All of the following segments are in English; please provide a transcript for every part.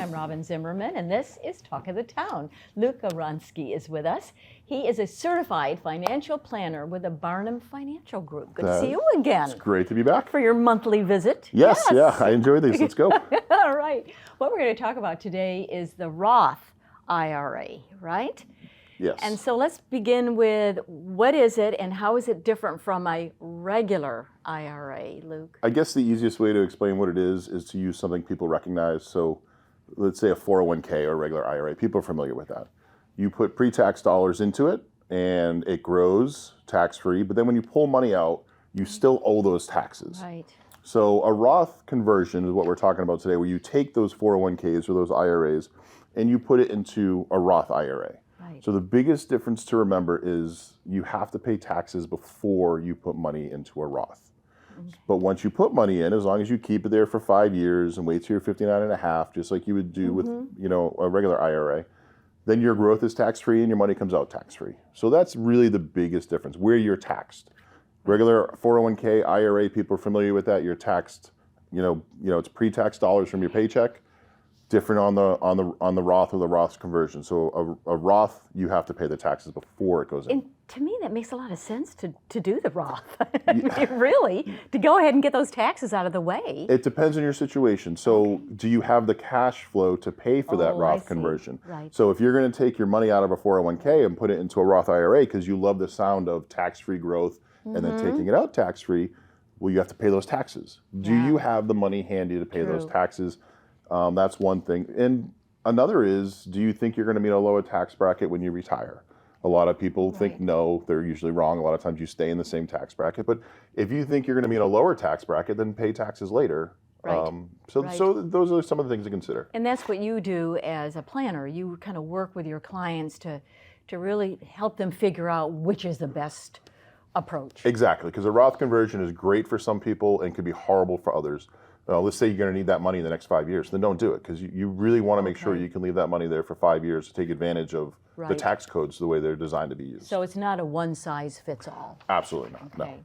I'm Robyn Zimmerman, and this is Talk of the Town. Gawronski is with us. He is a certified financial planner with the Barnum Financial Group. Good to see you again. It's great to be back. For your monthly visit. Yes, yeah, I enjoy these. Let's go. All right. What we're going to talk about today is the Roth IRA, right? Yes. And so let's begin with what is it and how is it different from a regular IRA, Luke? I guess the easiest way to explain what it is to use something people recognize. So let's say a 401k or a regular IRA. People are familiar with that. You put pre-tax dollars into it and it grows tax-free, but then when you pull money out, you still owe those taxes. Right. So a Roth conversion is what we're talking about today, where you take those 401ks or those IRAs and you put it into a Roth IRA. Right. So the biggest difference to remember is you have to pay taxes before you put money into a Roth. Okay. But once you put money in, as long as you keep it there for 5 years and wait till you're 59 and a half, just like you would do with a regular IRA, then your growth is tax-free and your money comes out tax-free. So that's really the biggest difference, where you're taxed. Regular 401k, IRA, people are familiar with that. You're taxed, it's pre-tax dollars from your paycheck. Different on the Roth or the Roth conversion. So a Roth, you have to pay the taxes before it goes in. And to me, that makes a lot of sense to do the Roth. Really, to go ahead and get those taxes out of the way. It depends on your situation. So do you have the cash flow to pay for that Roth conversion? Right. So if you're going to take your money out of a 401k and put it into a Roth IRA because you love the sound of tax-free growth and then taking it out tax-free, well, you have to pay those taxes. Do you have the money handy to pay those taxes? That's one thing. And another is, do you think you're going to be in a lower tax bracket when you retire? A lot of people think no, they're usually wrong. A lot of times you stay in the same tax bracket. But if you think you're going to be in a lower tax bracket, then pay taxes later. Right. So those are some of the things to consider. And that's what you do as a planner. You kind of work with your clients to really help them figure out which is the best approach. Exactly, because a Roth conversion is great for some people and can be horrible for others. Let's say you're going to need that money in the next 5 years, then don't do it, because you really want to make sure you can leave that money there for 5 years to take advantage of the tax codes the way they're designed to be used. So it's not a one-size-fits-all. Absolutely not, okay. No.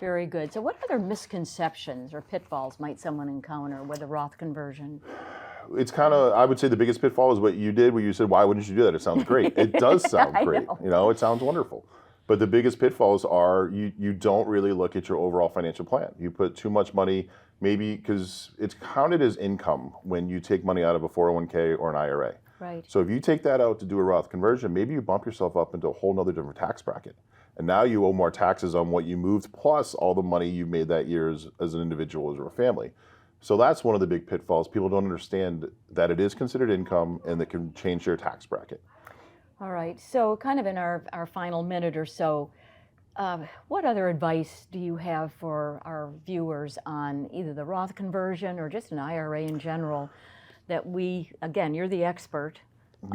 Very good. So what other misconceptions or pitfalls might someone encounter with a Roth conversion? It's kind of, I would say the biggest pitfall is what you did, where you said, why wouldn't you do that? It sounds great. It does sound great. It sounds wonderful. But the biggest pitfalls are you don't really look at your overall financial plan. You put too much money, maybe because it's counted as income when you take money out of a 401k or an IRA. Right. So if you take that out to do a Roth conversion, maybe you bump yourself up into a whole nother different tax bracket. And now you owe more taxes on what you moved, plus all the money you made that year as an individual or a family. So that's one of the big pitfalls. People don't understand that it is considered income and that can change their tax bracket. All right, so kind of in our final minute or so, what other advice do you have for our viewers on either the Roth conversion or just an IRA in general that again, you're the expert,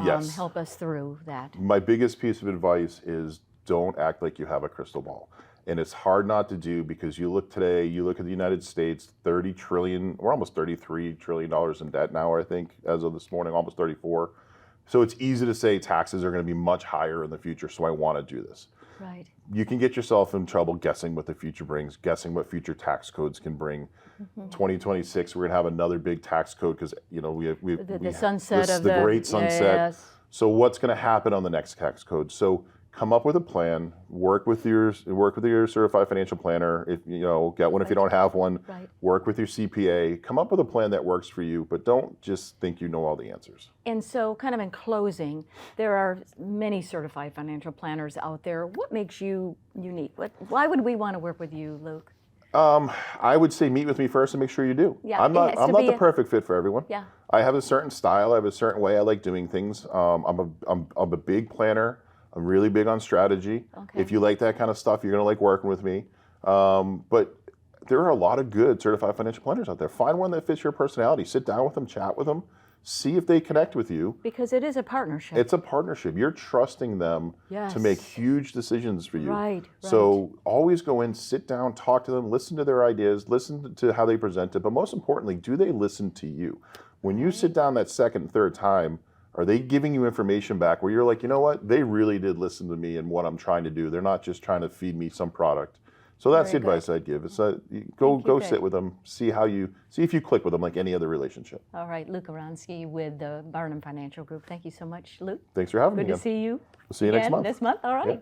help us through that? My biggest piece of advice is don't act like you have a crystal ball. And it's hard not to do, because you look at the United States, 30 trillion, or almost $33 trillion in debt now, I think, as of this morning, almost 34. So it's easy to say taxes are going to be much higher in the future, so I want to do this. Right. You can get yourself in trouble guessing what the future brings, guessing what future tax codes can bring. 2026, we're going to have another big tax code because the sunset of the great sunset. Yes. So what's going to happen on the next tax code? So come up with a plan. Work with your certified financial planner. If get one if you don't have one. Right. Work with your CPA. Come up with a plan that works for you, but don't just think you know all the answers. And so, kind of in closing, there are many certified financial planners out there. What makes you unique? Why would we want to work with you, Luke? I would say meet with me first and make sure you do. Yeah, I'm not the perfect fit for everyone. Yeah. I have a certain style. I have a certain way I like doing things. I'm a big planner. I'm really big on strategy. Okay. If you like that kind of stuff, you're going to like working with me. But there are a lot of good certified financial planners out there. Find one that fits your personality. Sit down with them, chat with them, see if they connect with you. Because it is a partnership. It's a partnership. You're trusting them to make huge decisions for you. Right. So always go in, sit down, talk to them, listen to their ideas, listen to how they present it. But most importantly, do they listen to you? When you sit down that second and third time, are they giving you information back where you're like, you know what? They really did listen to me and what I'm trying to do. They're not just trying to feed me some product. So that's Very the advice I'd give. It's go Greg. sit with them, see if you click with them like any other relationship. All right, Gawronski with the Barnum Financial Group. Thank you so much, Luke. Thanks for having me. Good to again. see you. We'll see you next again month. This month, all right. Yeah.